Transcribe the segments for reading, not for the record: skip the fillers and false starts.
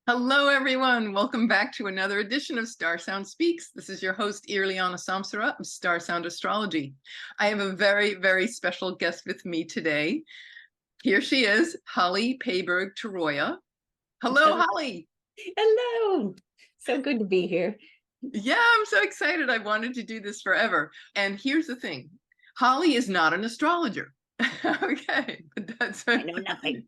Hello, everyone. Welcome back to another edition of StarSound Speaks. This is your host, Irlianna Samsara of StarSound Astrology. I have a very, very special guest with me today. Here she is, Holly Payberg-Torroija. Hello, Holly. Hello. So good to be here. Yeah, I'm so excited. I wanted to do this forever. And here's the thing. Holly is not an astrologer. Okay, but that's I know nothing.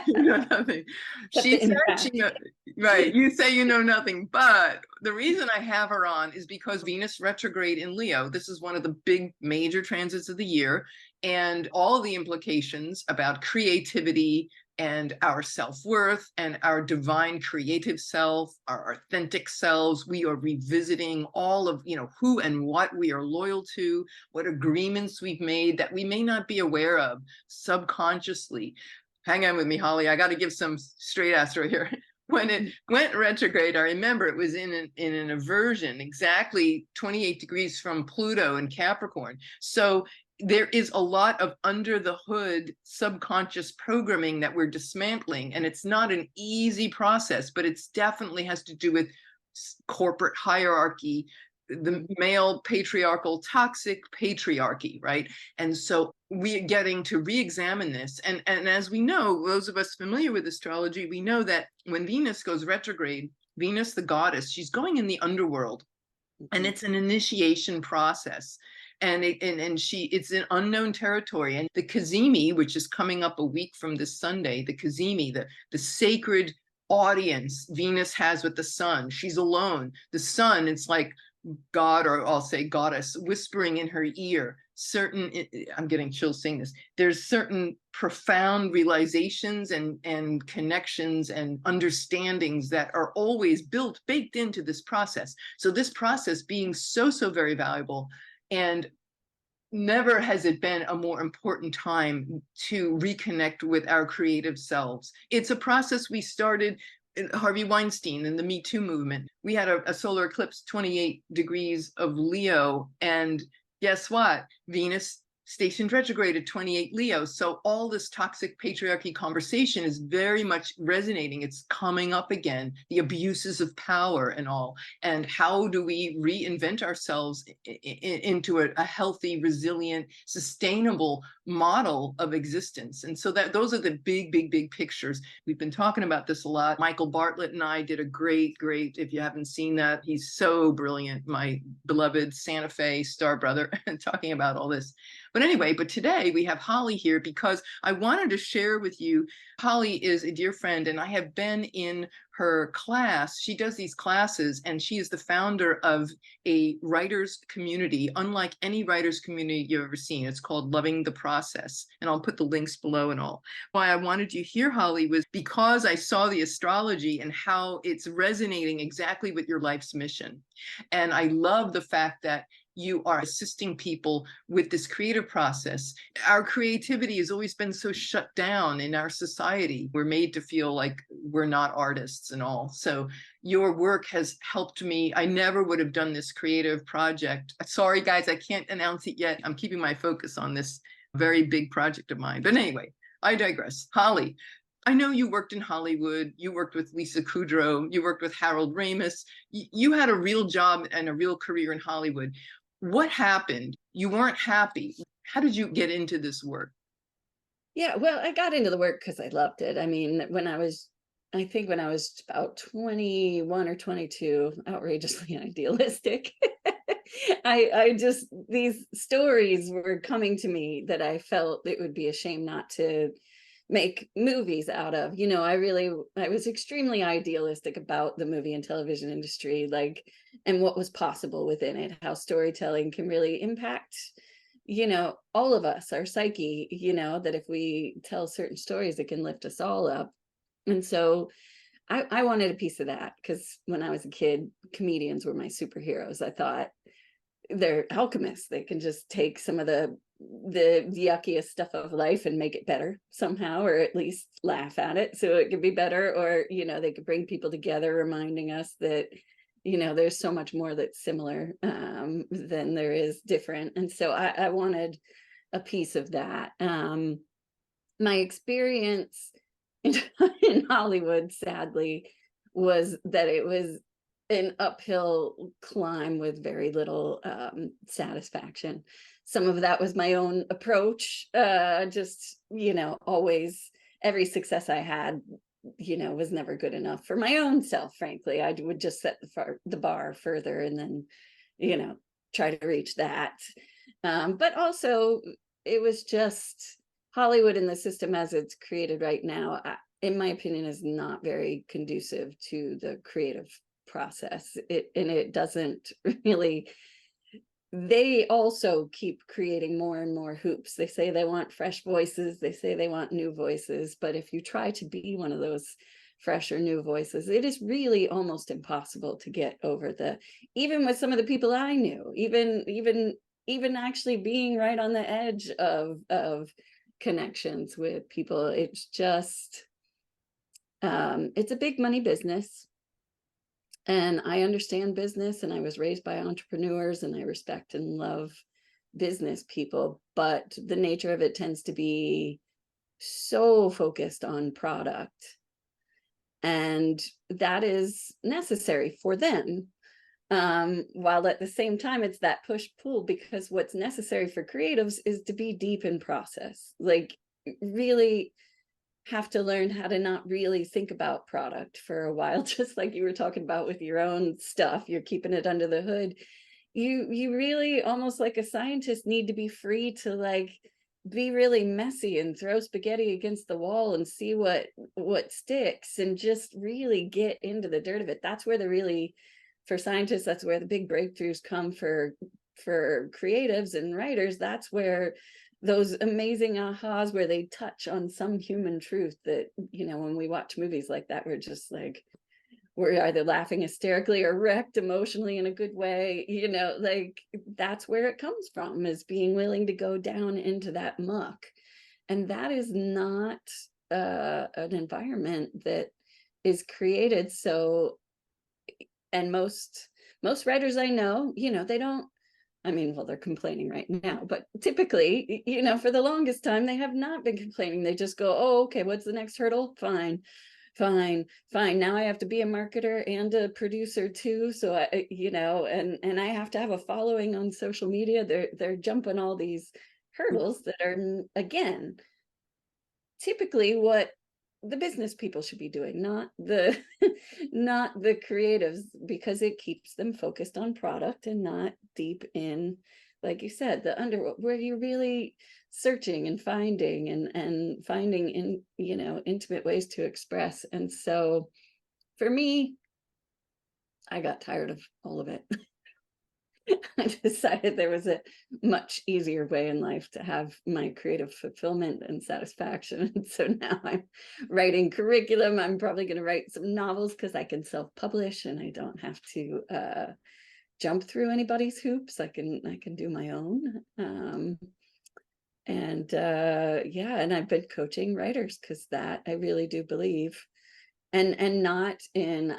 you know nothing. Except She the said impact. right. You say you know nothing, but the reason I have her on is because Venus retrograde in Leo. This is one of the big major transits of the year, and all of the implications about creativity and our self-worth and our divine creative self, our authentic selves. We are revisiting all of, who and what we are loyal to, what agreements we've made that we may not be aware of subconsciously. Hang on with me, Holly. I got to give some straight answer here. When it went retrograde, I remember it was in an aversion, exactly 28 degrees from Pluto in Capricorn. So there is a lot of under the hood subconscious programming that we're dismantling, and it's not an easy process, but it's definitely has to do with corporate hierarchy, the male patriarchal toxic patriarchy, right? And so we're getting to re-examine this. And as we know, those of us familiar with astrology, we know that when Venus goes retrograde, Venus, the goddess, she's going in the underworld, and it's an initiation process. And it's an unknown territory. And the cazimi, which is coming up a week from this Sunday, the cazimi, the sacred audience Venus has with the sun. She's alone. The sun, it's like God, or I'll say goddess, whispering in her ear I'm getting chills saying this, there's certain profound realizations and connections and understandings that are always baked into this process. So this process being so very valuable, and never has it been a more important time to reconnect with our creative selves. It's a process we started Harvey Weinstein and the Me Too movement. We had a solar eclipse, 28 degrees of Leo, and guess what? Venus stationed retrograde at 28 Leo. So all this toxic patriarchy conversation is very much resonating. It's coming up again, the abuses of power and all. And how do we reinvent ourselves into a healthy, resilient, sustainable model of existence? And so those are the big pictures. We've been talking about this a lot. Michael Bartlett and I did a great, if you haven't seen that, he's so brilliant, my beloved Santa Fe star brother, talking about all this. But today we have Holly here because I wanted to share with you. Holly is a dear friend, and I have been in her class. She does these classes, and she is the founder of a writers community, unlike any writers community you've ever seen. It's called Loving the Process, and I'll put the links below and all. Why I wanted you here, Holly, was because I saw the astrology and how it's resonating exactly with your life's mission. And I love the fact that you are assisting people with this creative process. Our creativity has always been so shut down in our society. We're made to feel like we're not artists and all. So your work has helped me. I never would have done this creative project. Sorry, guys, I can't announce it yet. I'm keeping my focus on this very big project of mine. But anyway, I digress. Holly, I know you worked in Hollywood. You worked with Lisa Kudrow. You worked with Harold Ramis. You had a real job and a real career in Hollywood. What happened? You weren't happy. How did you get into this work? Yeah, well, I got into the work because I loved it. I mean, I think when I was about 21 or 22, outrageously idealistic. I just, these stories were coming to me that I felt it would be a shame not to make movies out of. I was extremely idealistic about the movie and television industry, and what was possible within it, how storytelling can really impact, all of us, our psyche, that if we tell certain stories, it can lift us all up. And so I wanted a piece of that, because when I was a kid, comedians were my superheroes. I thought they're alchemists. They can just take some of the yuckiest stuff of life and make it better somehow, or at least laugh at it so it could be better, or they could bring people together, reminding us that there's so much more that's similar than there is different. And so I wanted a piece of that. My experience in Hollywood, sadly, was that it was an uphill climb with very little satisfaction. Some of that was my own approach, just, always every success I had, was never good enough for my own self, frankly. I would just set the bar further and then, try to reach that. But also, it was just Hollywood and the system as it's created right now, in my opinion, is not very conducive to the creative process. It doesn't really. They also keep creating more and more hoops. They say they want fresh voices. They say they want new voices. But if you try to be one of those fresh or new voices, it is really almost impossible to get over even with some of the people I knew, even actually being right on the edge of connections with people. It's just, it's a big money business. And I understand business, and I was raised by entrepreneurs, and I respect and love business people, but the nature of it tends to be so focused on product. And that is necessary for them. While at the same time, it's that push-pull, because what's necessary for creatives is to be deep in process, like really have to learn how to not really think about product for a while, just like you were talking about with your own stuff. You're keeping it under the hood. You really, almost like a scientist, need to be free to like be really messy and throw spaghetti against the wall and see what sticks, and just really get into the dirt of it. That's where for scientists, that's where the big breakthroughs come for creatives and writers. That's where those amazing ahas, where they touch on some human truth that, when we watch movies like that, we're just like, we're either laughing hysterically or wrecked emotionally in a good way. Like that's where it comes from, is being willing to go down into that muck. And that is not an environment that is created. So, and most writers I know, they don't, well, they're complaining right now, but typically, for the longest time, they have not been complaining. They just go, oh, okay, what's the next hurdle? Fine. Now I have to be a marketer and a producer too. So and I have to have a following on social media. They're jumping all these hurdles that are, again, typically what the business people should be doing, not the not the creatives, because it keeps them focused on product and not deep in, like you said, the underworld, where you're really searching and finding and finding in intimate ways to express. And so for me, I got tired of all of it. I decided there was a much easier way in life to have my creative fulfillment and satisfaction. And so now I'm writing curriculum. I'm probably going to write some novels because I can self-publish and I don't have to jump through anybody's hoops. I can do my own. And I've been coaching writers because that I really do believe. And not in,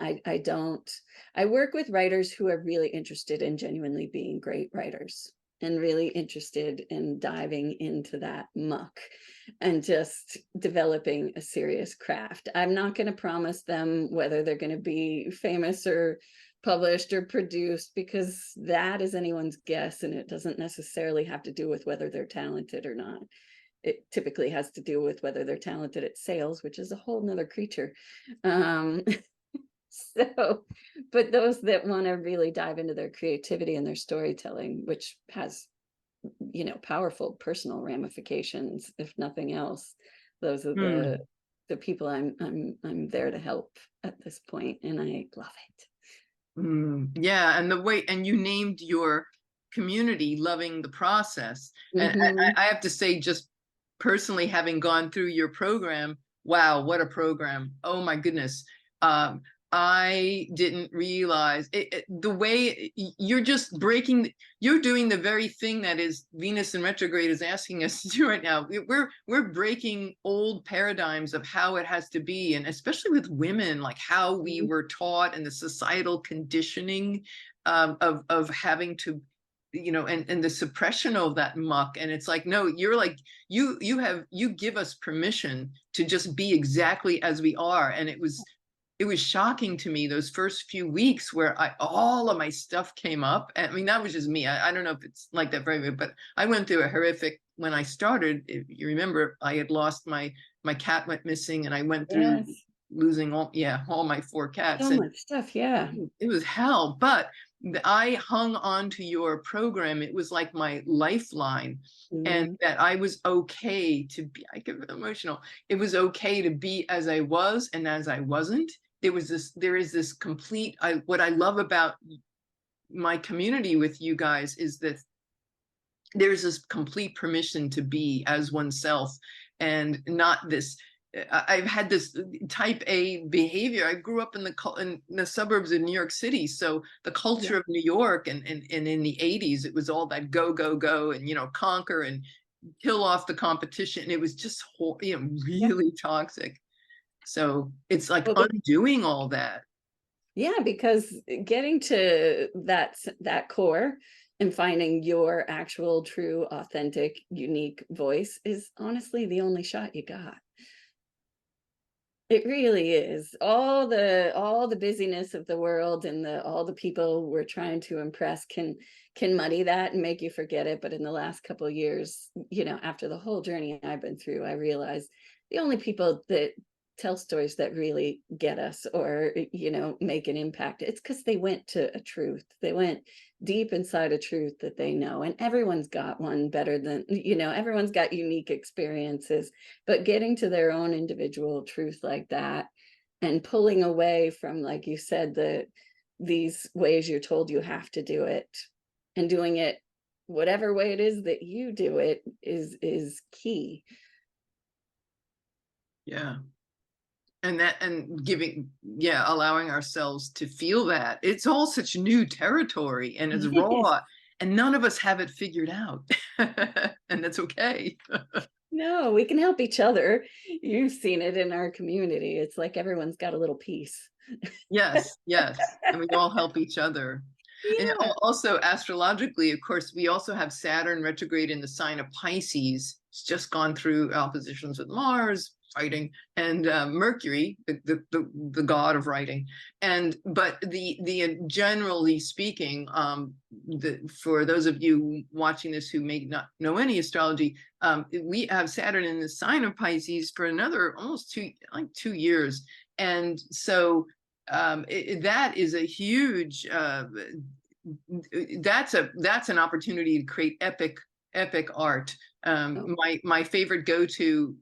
I work with writers who are really interested in genuinely being great writers and really interested in diving into that muck and just developing a serious craft. I'm not going to promise them whether they're going to be famous or published or produced, because that is anyone's guess, and it doesn't necessarily have to do with whether they're talented or not. It typically has to do with whether they're talented at sales, which is a whole nother creature. But those that want to really dive into their creativity and their storytelling, which has, powerful personal ramifications, if nothing else, those are the people I'm there to help at this point, and I love it. Yeah, and you named your community Loving the Process. And I have to say, just personally, having gone through your program, wow, what a program. Oh my goodness. I didn't realize the way you're just you're doing the very thing that is Venus in retrograde is asking us to do right now. We're breaking old paradigms of how it has to be, and especially with women, like how we were taught and the societal conditioning of having to, and the suppression of that muck. And it's like, no, you're like, you give us permission to just be exactly as we are. And it was it was shocking to me those first few weeks where all of my stuff came up. And I mean, that was just me. I don't know if it's like that for everybody, but I went through a horrific, when I started, if you remember, I had lost my cat went missing, and I went through Yes. losing all my 4 cats. So And much stuff. Yeah. it was hell, but I hung on to your program. It was like my lifeline, and Mhm. that I was okay to be, I get emotional. It was okay to be as I was and as I wasn't. There is this complete, what I love about my community with you guys is that there's this complete permission to be as oneself, and not this, I've had this type A behavior. I grew up in the suburbs of New York City, so the Yeah. culture of New York, and in the 80s, it was all that go go go, and conquer and kill off the competition. It was just Yeah. really toxic. So it's like Well, undoing all that. yeah, because getting to that core and finding your actual, true, authentic, unique voice is honestly the only shot you got. It really is. All the busyness of the world and all the people we're trying to impress can muddy that and make you forget it. But in the last couple of years, after the whole journey I've been through, I realized the only people that tell stories that really get us, or make an impact, it's because they went to a truth. They went deep inside a truth that they know, and everyone's got one better than, everyone's got unique experiences, but getting to their own individual truth like that, and pulling away from, like you said, these ways you're told you have to do it, and doing it whatever way it is that you do it is key. Yeah. And giving, allowing ourselves to feel that. It's all such new territory, and it's raw, and none of us have it figured out. And that's okay. No, we can help each other. You've seen it in our community. It's like everyone's got a little piece. Yes, yes. And we all help each other. And Yeah. also astrologically, of course, we also have Saturn retrograde in the sign of Pisces. It's just gone through oppositions with Mars, fighting, and Mercury, the god of writing. And but the generally speaking, for those of you watching this who may not know any astrology, we have Saturn in the sign of Pisces for another almost 2 years, and so that is a huge that's an opportunity to create epic art. Oh. My favorite go-to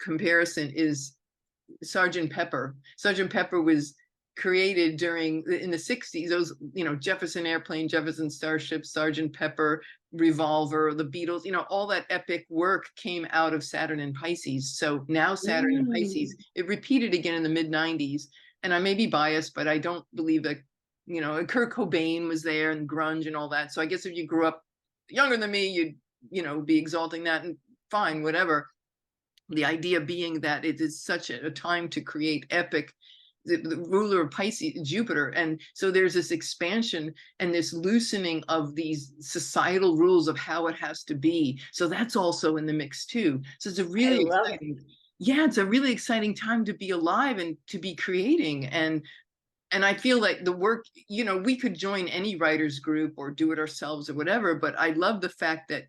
comparison is Sergeant Pepper. Sergeant Pepper was created in the 60s. Those, Jefferson Airplane, Jefferson Starship, Sergeant Pepper, Revolver, the Beatles, all that epic work came out of Saturn and Pisces. So now Saturn and Pisces, Mm. it repeated again in the mid-90s. And I may be biased, but I don't believe that, Kurt Cobain was there, and grunge and all that. So I guess if you grew up younger than me, you'd, be exalting that, and fine, whatever. The idea being that it is such a time to create epic, the ruler of Pisces, Jupiter. And so there's this expansion and this loosening of these societal rules of how it has to be. So that's also in the mix too. So it's a I really love it. exciting, yeah, it's a really exciting time to be alive and to be creating. And I feel like the work, we could join any writers group or do it ourselves or whatever, but I love the fact that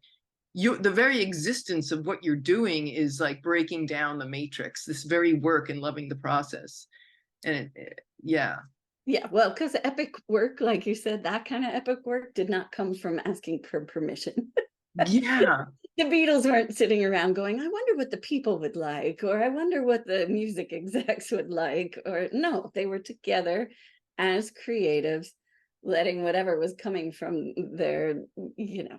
the very existence of what you're doing is like breaking down the matrix, this very work, and loving the process. And yeah. Yeah, well, because epic work, like you said, that kind of epic work did not come from asking for permission. Yeah. The Beatles weren't sitting around going, I wonder what the people would like, or I wonder what the music execs would like. Or no, they were together as creatives, letting whatever was coming from their,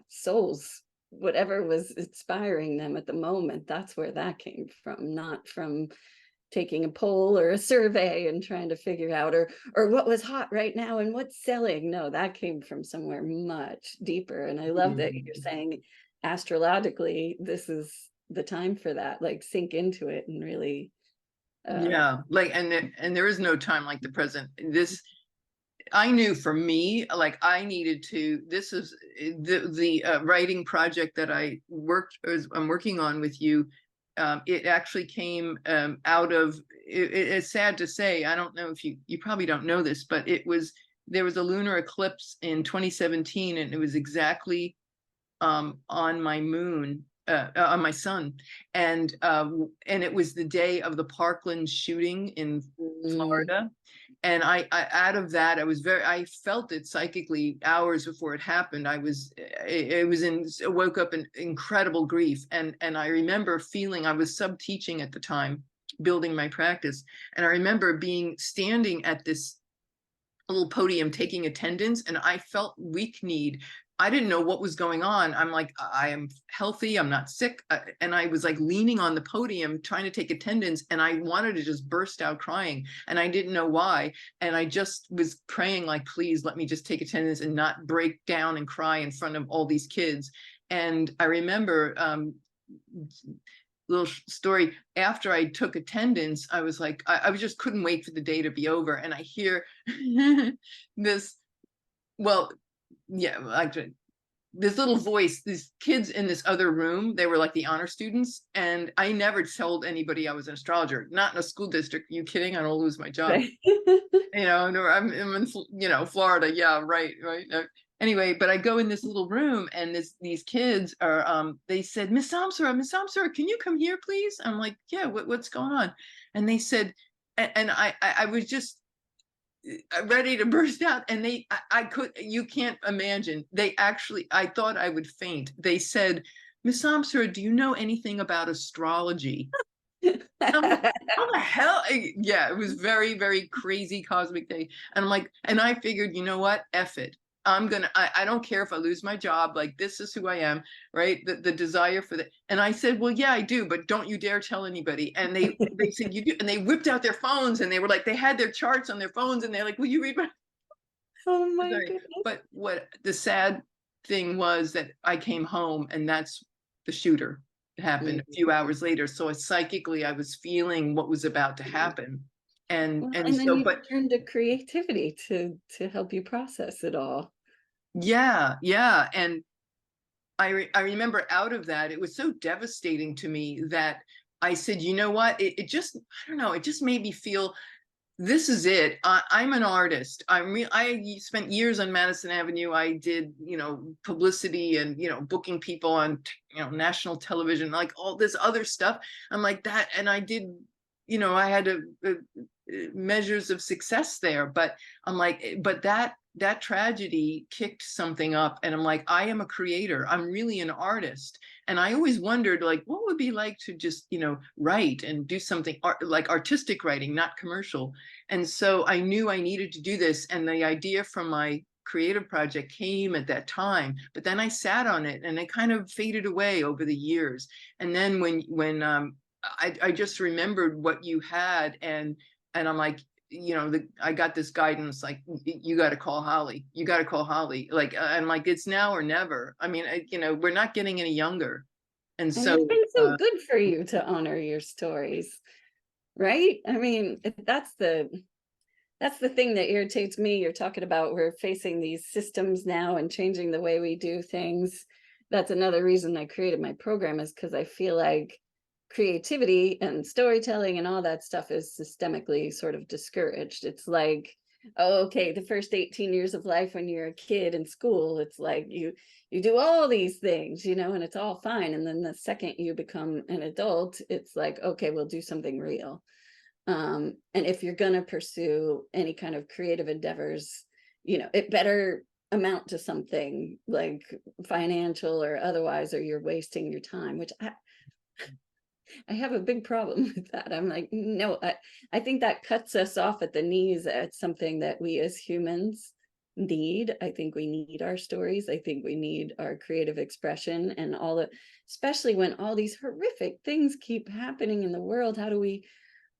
souls, whatever was inspiring them at the moment, that's where that came from, not from taking a poll or a survey and trying to figure out, or what was hot right now and what's selling. No, that came from somewhere much deeper. And I love that you're saying astrologically this is the time for that, like sink into it and really Yeah, like, and there is no time like the present. This, I knew for me, like I needed to, this is the writing project that I'm working on with you. it actually came out of it's sad to say, I don't know if you probably don't know this, but there was a lunar eclipse in 2017, and it was exactly on my moon, on my sun, and it was the day of the Parkland shooting in Mm. Florida. And I out of that, I felt it psychically hours before it happened. I woke up in incredible grief. And I remember feeling, I was sub teaching at the time, building my practice. And I remember standing at this little podium taking attendance, and I felt weak kneed. I didn't know what was going on. I'm like, I am healthy, I'm not sick. And I was like leaning on the podium trying to take attendance, and I wanted to just burst out crying, and I didn't know why. And I just was praying, like, please let me just take attendance and not break down and cry in front of all these kids. And I remember little story, after I took attendance, I was like, I just couldn't wait for the day to be over. And I hear this, well, yeah, actually, this little voice, these kids in this other room, they were like the honor students. And I never told anybody I was an astrologer, not in a school district. Are you kidding? I don't lose my job. Right. No, I'm in, Florida. Yeah, right. Anyway, but I go in this little room, and these kids are, they said, Miss Samsara, can you come here, please? I'm like, yeah, what's going on? And they said, and I was just ready to burst out. And you can't imagine. I thought I would faint. They said, Miss Samsara, do you know anything about astrology? I'm like, how the hell? Yeah, it was very, very crazy cosmic day. And I'm like, and I figured, you know what? F it. I don't care if I lose my job. Like, this is who I am, right? The desire for that. And I said, well, yeah, I do, but don't you dare tell anybody. And they said, you do. And they whipped out their phones, and they were like, they had their charts on their phones, and they're like, will you read my Oh my sorry. goodness. But what the sad thing was, that I came home, and that's the shooter happened a few hours later. So psychically, I was feeling what was about to happen. Well, And and then so, you but turn to creativity to help you process it all. yeah. And I remember out of that, it was so devastating to me that I said, you know what? It just, I don't know, it just made me feel, this is it. I'm an artist. I spent years on Madison Avenue. I did, publicity and, booking people on, national television, like all this other stuff. I'm like that. And I did, I had measures of success there, but I'm like, but that tragedy kicked something up, and I'm like, I am a creator, I'm really an artist. And I always wondered, like, what would it be like to just write and do something like artistic writing, not commercial. And so I knew I needed to do this, and the idea from my creative project came at that time. But then I sat on it, and it kind of faded away over the years. And then when I just remembered what you had, and I'm like, I got this guidance, like, you got to call Holly. You got to call Holly. Like, I'm like, it's now or never. I mean, we're not getting any younger. And And it's so, been so good for you to honor your stories, right? I mean, that's the thing that irritates me. You're talking about, we're facing these systems now and changing the way we do things. That's another reason I created my program, is because I feel like creativity and storytelling and all that stuff is systemically sort of discouraged. It's like, oh, okay, the first 18 years of life when you're a kid in school, it's like you do all these things, and it's all fine. And then the second you become an adult, it's like, okay, we'll do something real. And if you're going to pursue any kind of creative endeavors, it better amount to something like financial or otherwise, or you're wasting your time, which I have a big problem with that. I'm like, no, I think that cuts us off at the knees at something that we as humans need. I think we need our stories. I think we need our creative expression, and especially when all these horrific things keep happening in the world. How do we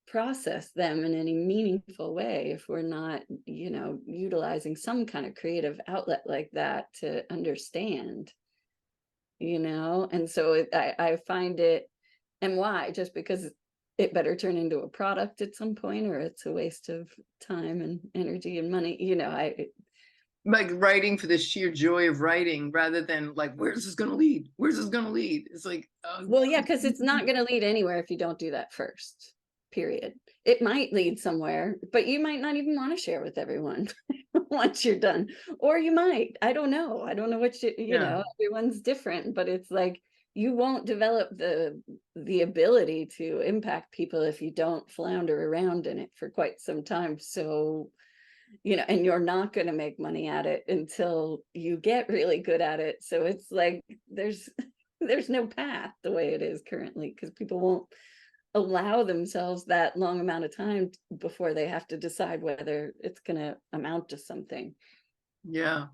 process them in any meaningful way if we're not, utilizing some kind of creative outlet like that to understand, And so I find it. And why? Just because it better turn into a product at some point, or it's a waste of time and energy and money. like writing for the sheer joy of writing rather than like, where's this going to lead? Where's this going to lead? It's like, Well, yeah, because it's not going to lead anywhere if you don't do that first, period. It might lead somewhere, but you might not even want to share with everyone once you're done. Or you might. I don't know. I don't know what you know, everyone's different, but it's like you won't develop the ability to impact people if you don't flounder around in it for quite some time. So, you know, and you're not going to make money at it until you get really good at it. So it's like there's no path the way it is currently, because people won't allow themselves that long amount of time before they have to decide whether it's going to amount to something. Yeah.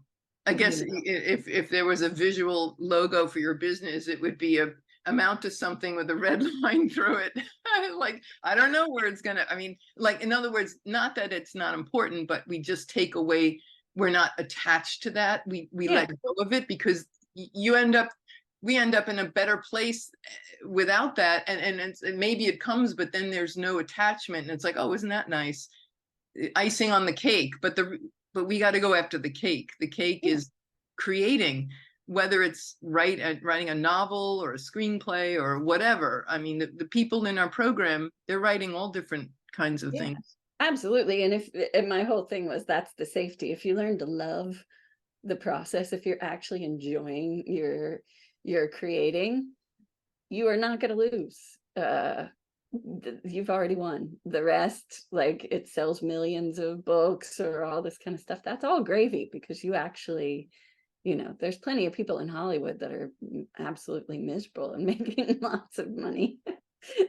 I guess if there was a visual logo for your business, it would be a amount to something with a red line through it. Like, I don't know where it's gonna, I mean, like, in other words, not that it's not important, but we just take away, we're not attached to that. We let go of it, because we end up in a better place without that. And maybe it comes, but then there's no attachment. And it's like, oh, isn't that nice? Icing on the cake. But we got to go after the cake. The cake is creating, whether it's writing a novel or a screenplay or whatever. I mean, the people in our program, they're writing all different kinds of things. Absolutely. And my whole thing was, that's the safety. If you learn to love the process, if you're actually enjoying your creating, you are not going to lose. You've already won. The rest, like it sells millions of books or all this kind of stuff, that's all gravy, because you actually, you know, there's plenty of people in Hollywood that are absolutely miserable and making lots of money.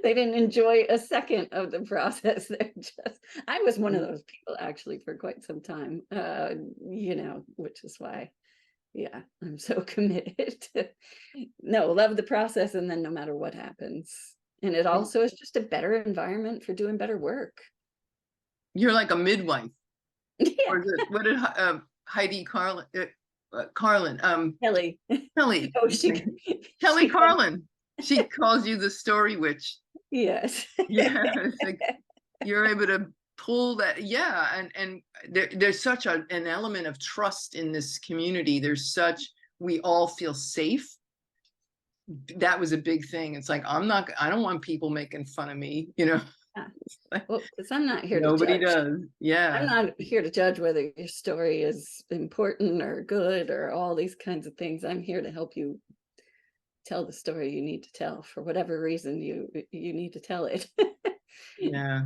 They didn't enjoy a second of the process. They're just, I was one of those people actually for quite some time, you know, which is why, yeah, I'm so committed to love the process, and then no matter what happens. And it also is just a better environment for doing better work. You're like a midwife. Or what did Heidi Carlin, Kelly. Kelly, Oh, Kelly Carlin. She calls you the story witch. Yes. Yeah, it's like you're able to pull that. Yeah, and there's such an element of trust in this community. We all feel safe. That was a big thing. It's like, I don't want people making fun of me, you know. Well, because I'm not here Nobody to judge. does. Yeah. I'm not here to judge whether your story is important or good or all these kinds of things. I'm here to help you tell the story you need to tell for whatever reason you need to tell it. Yeah,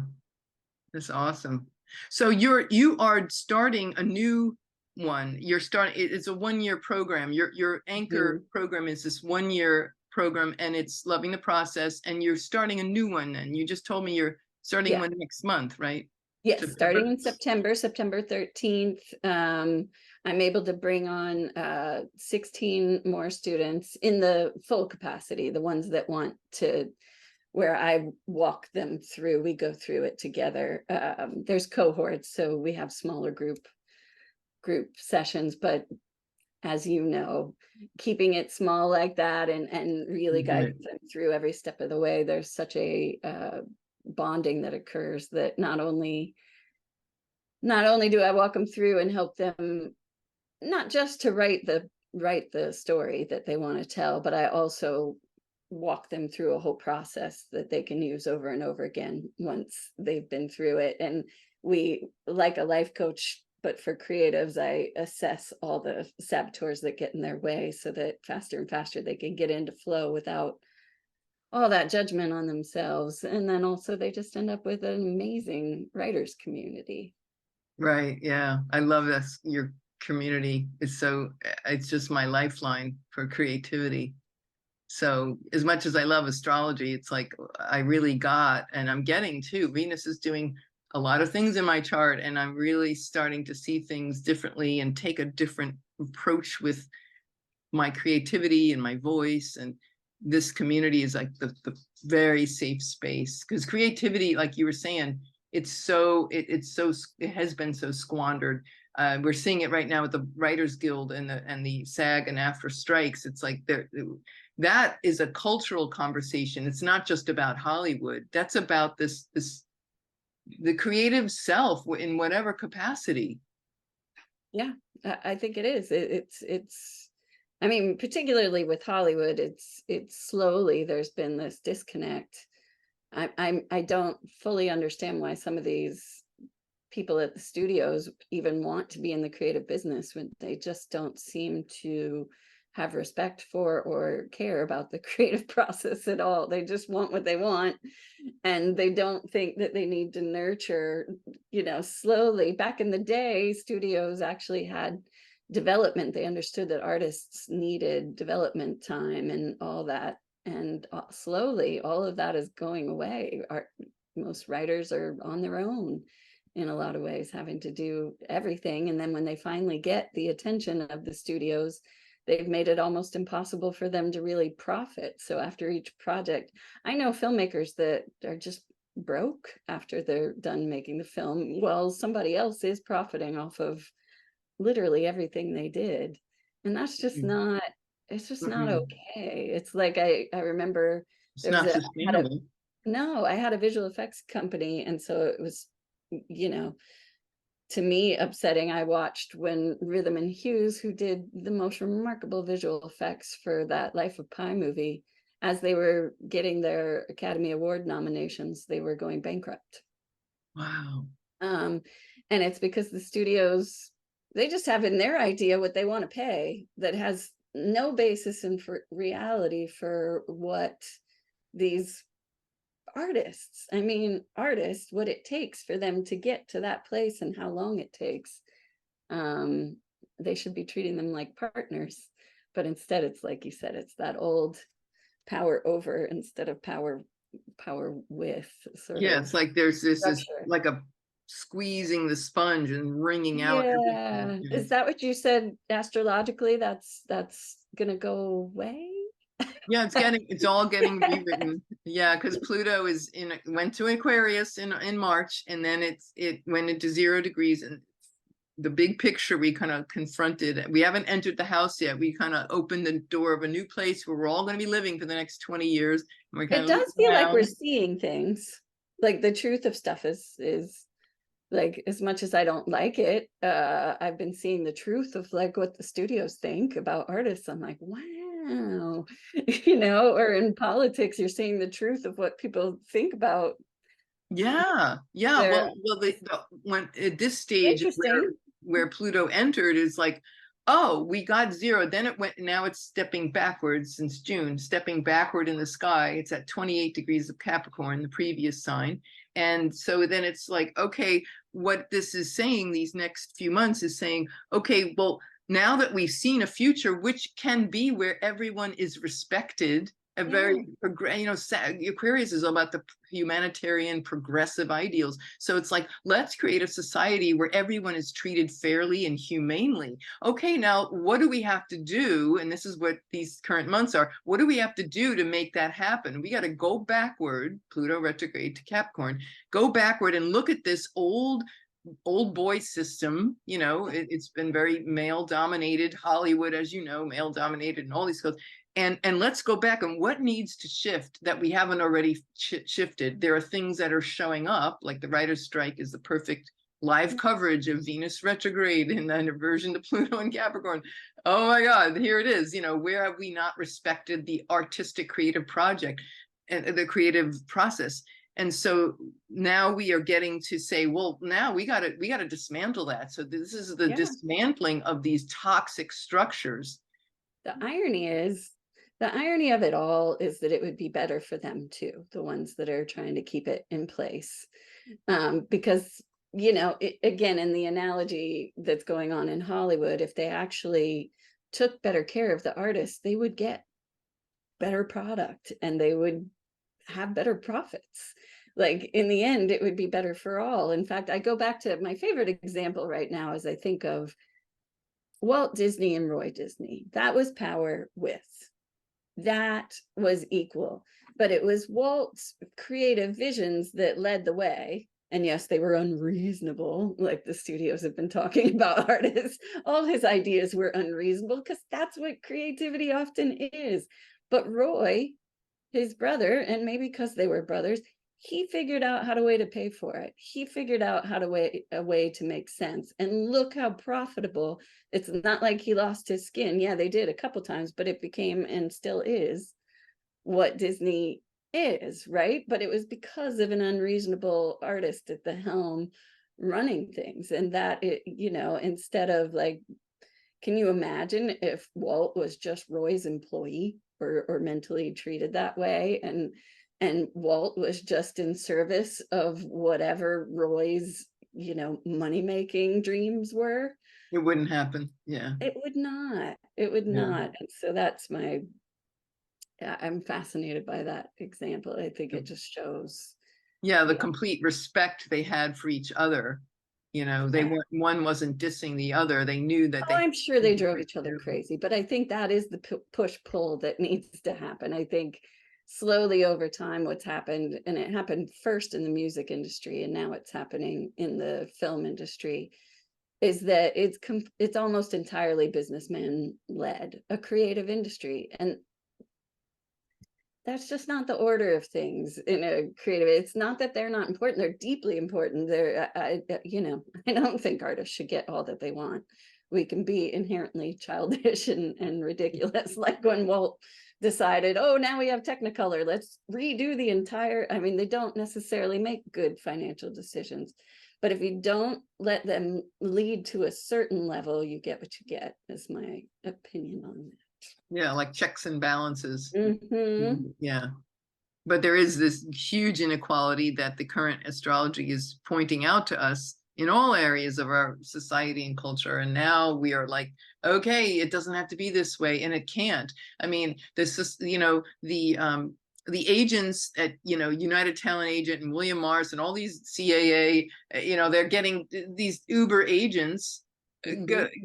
that's awesome. So you are starting a new one. It's a 1-year program. Your anchor program is this 1-year program, and it's loving the process, and you're starting a new one. And you just told me you're starting one next month, right? Yes, starting in September 13th. I'm able to bring on 16 more students in the full capacity, the ones that want to, where I walk them through, we go through it together. There's cohorts, so we have smaller group sessions, but as you know, keeping it small like that and really guiding them through every step of the way, there's such a bonding that occurs, that not only do I walk them through and help them not just to write the story that they want to tell, but I also walk them through a whole process that they can use over and over again once they've been through it. And we, like a life coach, but for creatives, I assess all the saboteurs that get in their way, so that faster and faster they can get into flow without all that judgment on themselves. And then also they just end up with an amazing writers community. Right. Yeah. I love this. Your community is it's just my lifeline for creativity. So as much as I love astrology, it's like I really got, and I'm getting too, Venus is doing a lot of things in my chart, and I'm really starting to see things differently and take a different approach with my creativity and my voice. And this community is like the very safe space, because creativity, like you were saying, it has been so squandered. We're seeing it right now with the Writers Guild and the SAG and AFTRA strikes. It's like that is a cultural conversation. It's not just about Hollywood. That's about the creative self in whatever capacity. Yeah, I think it is. It's. I mean, particularly with Hollywood, it's slowly there's been this disconnect. I don't fully understand why some of these people at the studios even want to be in the creative business when they just don't seem to have respect for or care about the creative process at all. They just want what they want, and they don't think that they need to nurture, slowly. Back in the day, studios actually had development. They understood that artists needed development time and all that. And slowly, all of that is going away. Most writers are on their own in a lot of ways, having to do everything. And then when they finally get the attention of the studios, they've made it almost impossible for them to really profit. So after each project, I know filmmakers that are just broke after they're done making the film. Well, somebody else is profiting off of literally everything they did. And that's just not, it's just not okay. It's like, I remember It's there was not had a, sustainable. no, I had a visual effects company. And so it was, to me, upsetting. I watched when Rhythm and Hughes, who did the most remarkable visual effects for that Life of Pi movie, as they were getting their Academy Award nominations, they were going bankrupt. Wow. And it's because the studios, they just have in their idea what they want to pay that has no basis in reality for what these artists, what it takes for them to get to that place and how long it takes. They should be treating them like partners, but instead it's like you said, it's that old power over instead of power with sort Yeah, of it's like there's this is structure. like a squeezing the sponge and wringing out Yeah, everything. is that what you said astrologically? That's gonna go away? Yeah, it's all getting rewritten. Yeah, because Pluto went to Aquarius in March, and then it went into 0 degrees, and the big picture we kind of confronted. We haven't entered the house yet. We kind of opened the door of a new place where we're all going to be living for the next 20 years. And we're kind It of looking does feel like we're around. seeing things. Like the truth of stuff is like, as much as I don't like it, I've been seeing the truth of like what the studios think about artists. I'm like, wow, or in politics, you're seeing the truth of what people think about Yeah, yeah. their, Well, when at this stage interesting. where Pluto entered is like, oh, we got 0. Then it went. Now it's stepping backwards since June, stepping backward in the sky. It's at 28 degrees of Capricorn, the previous sign, and so then it's like, okay, what this is saying these next few months is saying, okay, well, now that we've seen a future which can be where everyone is respected, a Yeah, very Aquarius is all about the humanitarian progressive ideals. So it's like, let's create a society where everyone is treated fairly and humanely. Okay, now what do we have to do? And this is what these current months are. What do we have to do to make that happen? We got to go backward, Pluto retrograde to Capricorn, go backward and look at this old boy system. It's been very male dominated. Hollywood, as you know, male dominated, and all these codes. And let's go back and what needs to shift that we haven't already shifted. There are things that are showing up, like the writer's strike is the perfect live coverage of Venus retrograde and an aversion to Pluto and Capricorn. Oh my God, here it is. Where have we not respected the artistic creative project and the creative process? And so now we are getting to say, well, now we got to dismantle that. So this is the yeah. dismantling of these toxic structures. The irony of it all is that it would be better for them too, the ones that are trying to keep it in place. Because, again, in the analogy that's going on in Hollywood, if they actually took better care of the artists, they would get better product and they would have better profits. Like in the end, it would be better for all. In fact, I go back to my favorite example right now as I think of Walt Disney and Roy Disney. That was power with. That was equal. But it was Walt's creative visions that led the way. And yes, they were unreasonable, like the studios have been talking about artists. All his ideas were unreasonable because that's what creativity often is. But Roy, his brother, and maybe because they were brothers, he figured out how to pay for it. He figured out a way to make sense. And look how profitable. It's not like he lost his skin. Yeah, they did a couple times, but it became and still is what Disney is, right? But it was because of an unreasonable artist at the helm running things. And that it, instead of like, can you imagine if Walt was just Roy's employee or mentally treated that way, and Walt was just in service of whatever Roy's, money-making dreams were? It wouldn't happen. Yeah. It would not. It would not. And so that's I'm fascinated by that example. I think it just shows. Yeah, the complete respect they had for each other. They weren't, one wasn't dissing the other. They knew that I'm sure they drove each other crazy, but I think that is the push-pull that needs to happen. I think slowly over time what's happened, and it happened first in the music industry and now it's happening in the film industry, is that it's almost entirely businessman led, a creative industry. And that's just not the order of things in a creative. It's not that they're not important. They're deeply important. I don't think artists should get all that they want. We can be inherently childish and ridiculous. Like when Walt decided, oh, now we have Technicolor, let's redo the entire, they don't necessarily make good financial decisions. But if you don't let them lead to a certain level, you get what you get, is my opinion on that. Yeah, like checks and balances. Mm-hmm. Yeah. But there is this huge inequality that the current astrology is pointing out to us in all areas of our society and culture. And now we are like, okay, it doesn't have to be this way, and it can't. This is, the agents at, United Talent Agent and William Morris and all these CAA, they're getting these Uber agents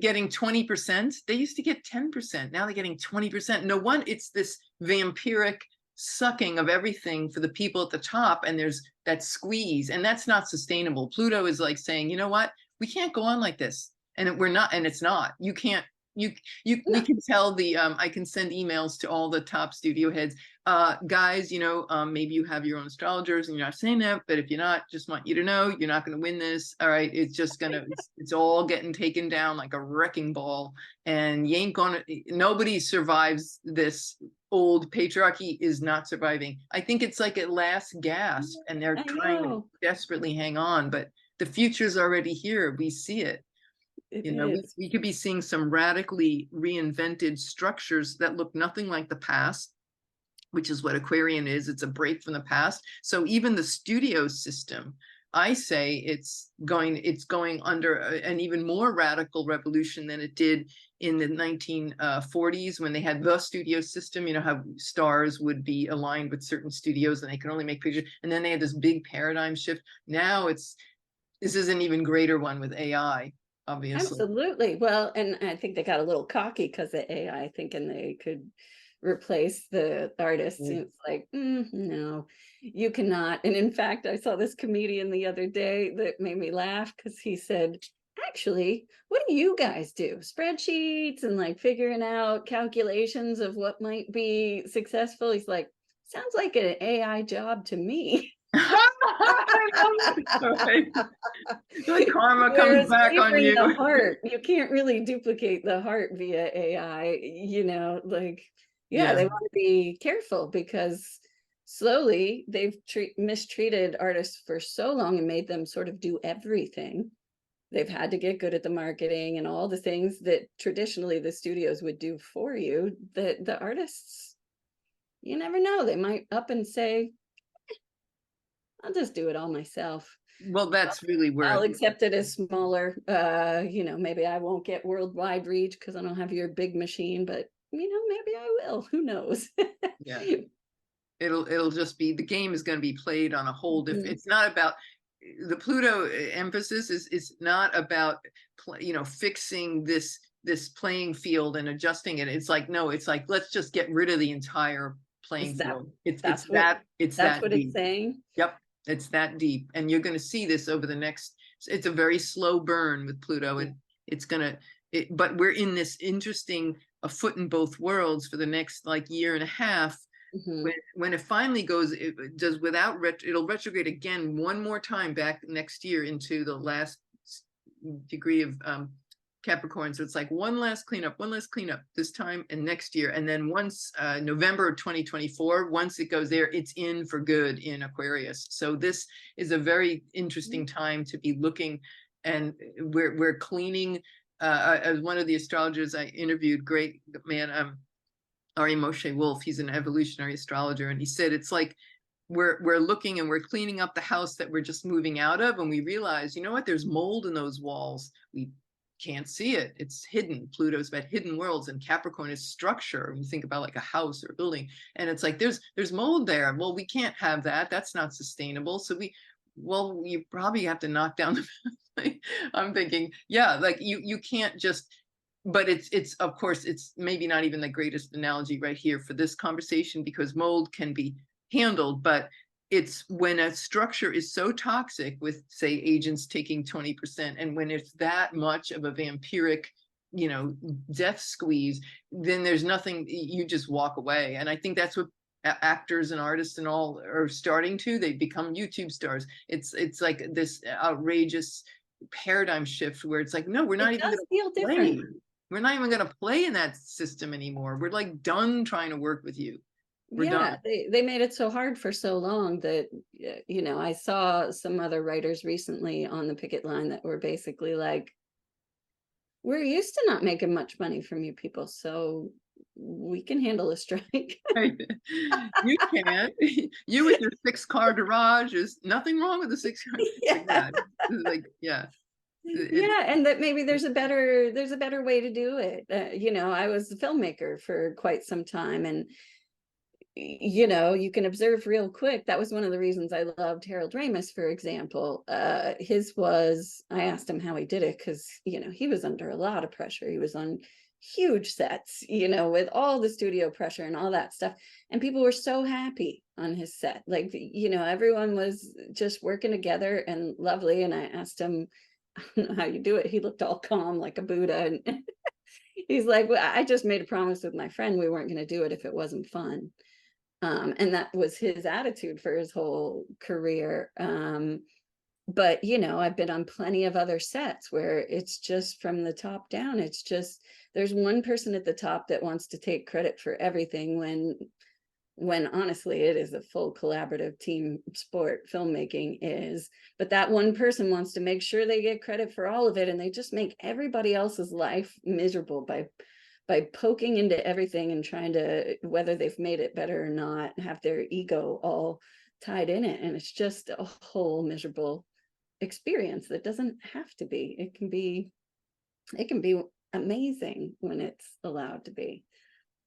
getting 20%. They used to get 10%. Now they're getting 20%. No one, it's this vampiric sucking of everything for the people at the top, and there's that squeeze, and that's not sustainable. Pluto is like saying, you know what, we can't go on like this, and we're not, and it's not. You can't. We can tell I can send emails to all the top studio heads, guys, maybe you have your own astrologers and you're not saying that, but if you're not, just want you to know you're not going to win this. All right, it's just it's all getting taken down like a wrecking ball, and you ain't gonna, nobody survives this. Old patriarchy is not surviving. I think it's like at last gasp, and they're trying to desperately hang on, but the future's already here. We see it. We could be seeing some radically reinvented structures that look nothing like the past, which is what Aquarian is. It's a break from the past. So even the studio system, I say it's going under an even more radical revolution than it did in the 1940s when they had the studio system. How stars would be aligned with certain studios and they could only make pictures. And then they had this big paradigm shift. Now this is an even greater one with AI. Obviously. Absolutely. Well, and I think they got a little cocky because of AI, thinking they could replace the artists. And it's like, no, you cannot. And in fact, I saw this comedian the other day that made me laugh because he said, actually, what do you guys do? Spreadsheets and like figuring out calculations of what might be successful. He's like, sounds like an AI job to me. Like karma comes back on you. The heart, you can't really duplicate the heart via AI. They want to be careful because slowly they've mistreated artists for so long and made them sort of do everything. They've had to get good at the marketing and all the things that traditionally the studios would do for you. That the artists, you never know, they might up and say, I'll just do it all myself. Well, that's really where I'll accept it as smaller. Maybe I won't get worldwide reach because I don't have your big machine, but maybe I will. Who knows? Yeah. It'll just be, the game is going to be played on a whole different, it's not about, the Pluto emphasis is not about, fixing this playing field and adjusting it. It's like, no, it's like, let's just get rid of the entire playing field. That's what it's saying. Yep. It's that deep. And you're going to see this over the next, it's a very slow burn with Pluto, and it's going to, but we're in this interesting, a foot in both worlds for the next like year and a half, Mhm. When it finally goes, it does without it'll retrograde again one more time back next year into the last degree of Capricorn. So it's like one last cleanup this time and next year. And then once November of 2024, once it goes there, it's in for good in Aquarius. So this is a very interesting time to be looking, and we're cleaning. As one of the astrologers I interviewed, great man, Ari Moshe Wolf, he's an evolutionary astrologer, and he said it's like we're looking and we're cleaning up the house that we're just moving out of, and we realize, you know what, there's mold in those walls. We can't see it. It's hidden. Pluto's about hidden worlds, and Capricorn is structure. When you think about like a house or a building, and it's like there's mold there. Well, we can't have that. That's not sustainable. So you probably have to knock down the I'm thinking, yeah, like you can't just, but it's of course it's maybe not even the greatest analogy right here for this conversation, because mold can be handled, but it's when a structure is so toxic with, say, agents taking 20%, and when it's that much of a vampiric, death squeeze, then there's nothing, you just walk away. And I think that's what actors and artists and all are starting to, they become YouTube stars. It's like this outrageous paradigm shift where it's like, no, we're not It even does going feel to play. different. We're not even going to play in that system anymore. We're like done trying to work with you. We're done. They made it so hard for so long that, I saw some other writers recently on the picket line that were basically like, we're used to not making much money from you people, so we can handle a strike. You can. You with your 6-car garage, is nothing wrong with the 6-car. Yeah. Like, yeah. Yeah, and that maybe there's a better way to do it. I was a filmmaker for quite some time, and you can observe real quick. That was one of the reasons I loved Harold Ramis, for example. His was, I asked him how he did it, because he was under a lot of pressure. He was on huge sets, with all the studio pressure and all that stuff, and people were so happy on his set. Like, everyone was just working together and lovely. And I asked him, I don't know how you do it. He looked all calm like a Buddha, and he's like, well, I just made a promise with my friend we weren't going to do it if it wasn't fun. And that was his attitude for his whole career. But I've been on plenty of other sets where it's just from the top down. It's just, there's one person at the top that wants to take credit for everything, when honestly it is a full collaborative team sport. Filmmaking is, but that one person wants to make sure they get credit for all of it, and they just make everybody else's life miserable by poking into everything and trying to, whether they've made it better or not, have their ego all tied in it. And it's just a whole miserable experience that doesn't have to be. It can be amazing when it's allowed to be.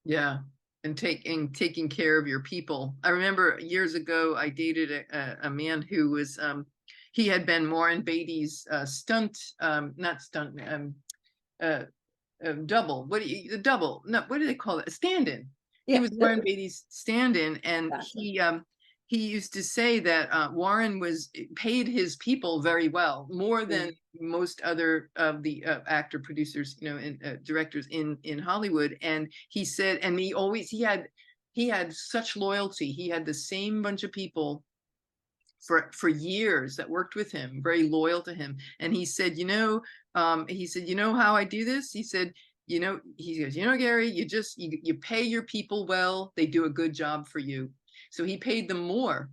Yeah. And taking care of your people. I remember years ago, I dated a man who was, he had been Warren Beatty's not stunt, double. What do they call it? Stand-in. Yeah. He was Warren Beatty's stand-in, and Gotcha. he used to say that Warren paid his people very well, more than most other of the actor producers, and directors in Hollywood. And he said, and he had such loyalty. He had the same bunch of people for years that worked with him, very loyal to him. And he said, how I do this? He said, he goes, Gary, you pay your people well, they do a good job for you. So he paid them more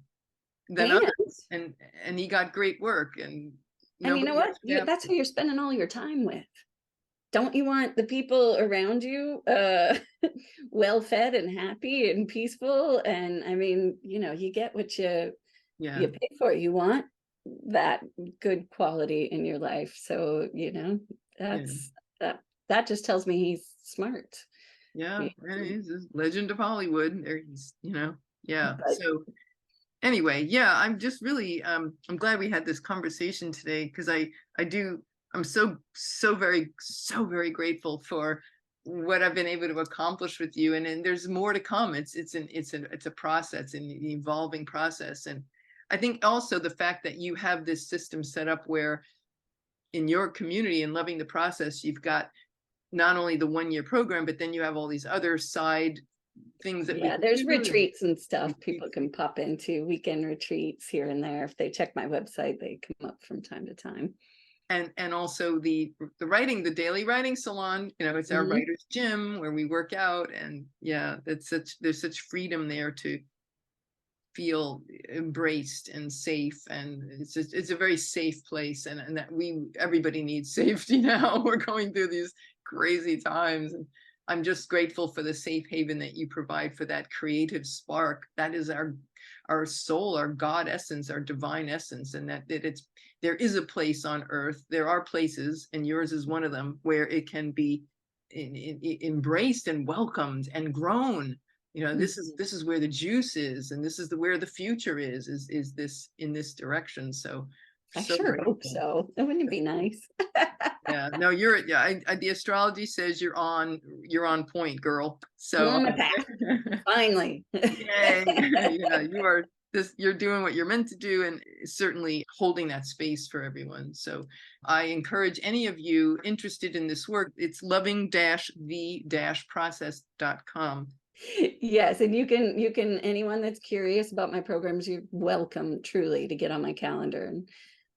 than others, and he got great work. And you know what? That's who you're spending all your time with. Don't you want the people around you well fed and happy and peaceful? And I mean, you get what you pay for. You want that good quality in your life. So, that just tells me he's smart. Yeah, he's a legend of Hollywood. There he's, yeah. So anyway, yeah, I'm just really I'm glad we had this conversation today, because I'm so very grateful for what I've been able to accomplish with you, and there's more to come. It's a process, an evolving process. And I think also the fact that you have this system set up where in your community and loving the process, you've got not only the 1-year program, but then you have all these other side things that we Yeah, can there's do. retreats and stuff people Retreats. can pop into, weekend retreats here and there. If they check my website, they come up from time to time. And also the writing, the daily writing salon, you know, it's our Mhm. writer's gym where we work out. And yeah, there's such freedom there to feel embraced and safe, and it's a very safe place, and that everybody needs safety now. We're going through these crazy times, and I'm just grateful for the safe haven that you provide for that creative spark. That is our soul, our God essence, our divine essence, and that it's there is a place on earth. There are places, and yours is one of them, where it can be embraced and welcomed and grown. You know, Mm. this is where the juice is, and this is where the future is this in this direction. So I so sure hope grateful. so. That wouldn't it be nice? Yeah, no, the astrology says you're on point, girl. I'm So on my path, finally. yay. Yeah, you're doing what you're meant to do, and certainly holding that space for everyone. So I encourage any of you interested in this work, it's loving-the-process.com. Yes, and you can anyone that's curious about my programs, you're welcome truly to get on my calendar and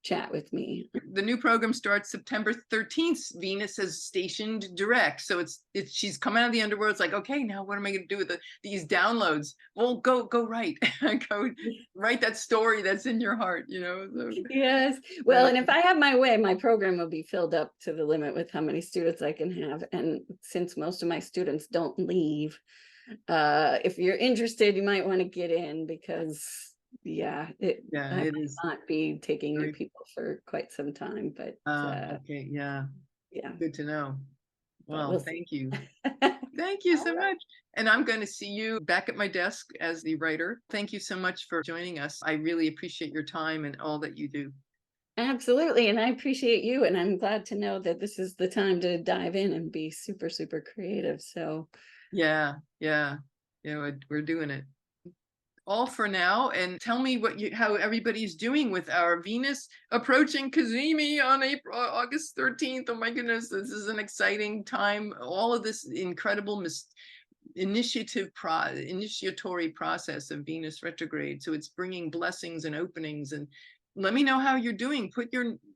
chat with me. The new program starts September 13th. Venus has stationed direct. So it's she's coming out of the underworld. It's like, okay, now what am I going to do with these downloads? Well, go write. Go write that story that's in your heart, you know. So, Yes. Well, and if I have my way, my program will be filled up to the limit with how many students I can have. And since most of my students don't leave, if you're interested, you might want to get in because yeah, I might it is not be taking new very people for quite some time, but okay. Yeah, yeah, good to know. but Well, we'll see. thank you. Thank you All so right. much. And I'm going to see you back at my desk as the writer. Thank you so much for joining us. I really appreciate your time and all that you do. Absolutely. And I appreciate you. And I'm glad to know that this is the time to dive in and be super, super creative. So Yeah, yeah. You know, we're doing it. All for now, and tell me how everybody's doing with our Venus approaching cazimi on August 13th. Oh my goodness, this is an exciting time. All of this incredible initiatory process of Venus retrograde. So it's bringing blessings and openings. And let me know how you're doing.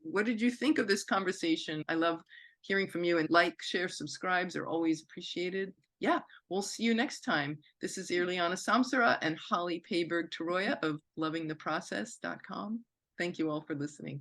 What did you think of this conversation? I love hearing from you, and like, share, subscribes are always appreciated. Yeah, we'll see you next time. This is Irlianna Samsara and Holly Payberg-Torroija of lovingtheprocess.com. Thank you all for listening.